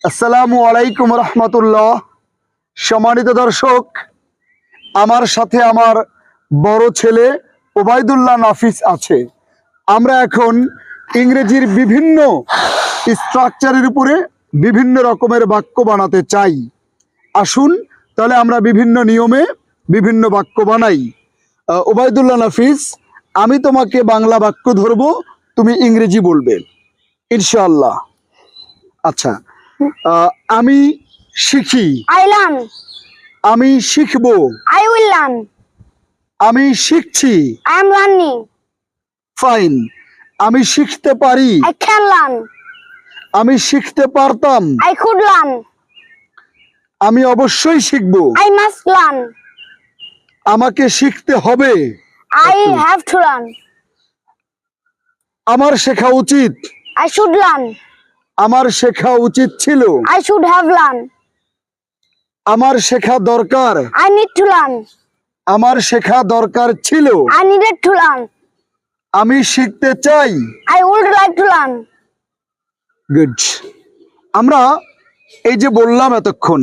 আসসালামু আলাইকুম রহমতুল্লাহ। সম্মানিত দর্শক, আমার সাথে আমার বড় ছেলে ওবায়দুল্লাহ নাফিস আছে। আমরা এখন ইংরেজির বিভিন্ন স্ট্রাকচারের উপরে বিভিন্ন রকমের বাক্য বানাতে চাই। আসুন তাহলে আমরা বিভিন্ন নিয়মে বিভিন্ন বাক্য বানাই। ওবায়দুল্লাহ নাফিস, আমি তোমাকে বাংলা বাক্য ধরবো, তুমি ইংরেজি বলবে ইনশাআল্লাহ। আচ্ছা, আমি শিখি, I learn. আমি শিখব, I will learn. আমি শিখছি, I am learning. ফাইন। আমি শিখতে পারি, I can learn. আমি শিখতে পারতাম, I could learn. আমি অবশ্যই শিখব, I must learn. আমাকে শিখতে হবে, I have to learn. আমার শেখা উচিত, I should learn. আমার শেখা উচিত ছিল, I should have learned. আমার শেখা দরকার, I need to learn. আমার শেখা দরকার ছিল, I needed to learn. আমি শিখতে চাই। I would like to learn. Good. আমরা এই যে বললাম এতক্ষণ,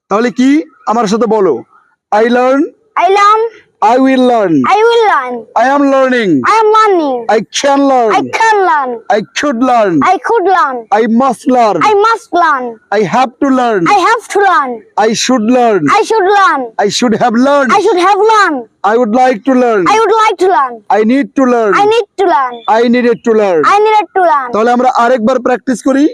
তাহলে কি আমার সাথে বলো? I learn, I learn. I will learn, I will learn. I am learning, I am learning. I can learn, I can learn. I should learn, I could learn. I must learn, I must learn. I have to learn, I have to learn. I should learn, I should learn. I should have learned, I should have learned. I would like to learn, I would like to learn. I need to learn, I need to learn. I needed to learn। I needed to learn. তাহলে আমরা আরেকবার practice করি।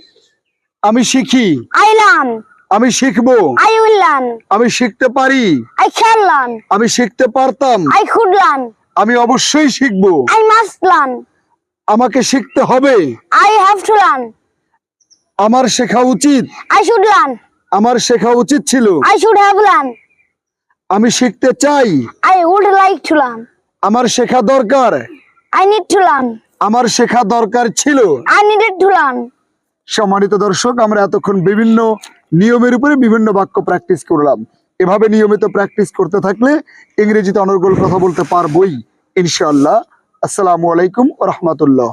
আমি শিখি, I learn. আমি শিখবো, I will learn. আমি শিখতে পারি, I can learn. আমি শিখতে পারতাম, I could learn. আমি অবশ্যই শিখবো, I must learn. আমাকে শিখতে হবে, I have to learn. আমার শেখা উচিত, I should learn. আমার শেখা উচিত ছিল, I should have learned. আমি শিখতে চাই, I would like to learn. আমার শেখা দরকার, I need to learn. আমার শেখা দরকার ছিল। I needed to learn. সম্মানিত দর্শক, আমরা এতক্ষণ বিভিন্ন নিয়মের উপরে বিভিন্ন বাক্য প্র্যাকটিস করলাম। এভাবে নিয়মিত প্র্যাকটিস করতে থাকলে ইংরেজিতে অনর্গল কথা বলতে পারবোই ইনশাআল্লাহ। আসসালামু আলাইকুম ওয়া রাহমাতুল্লাহ।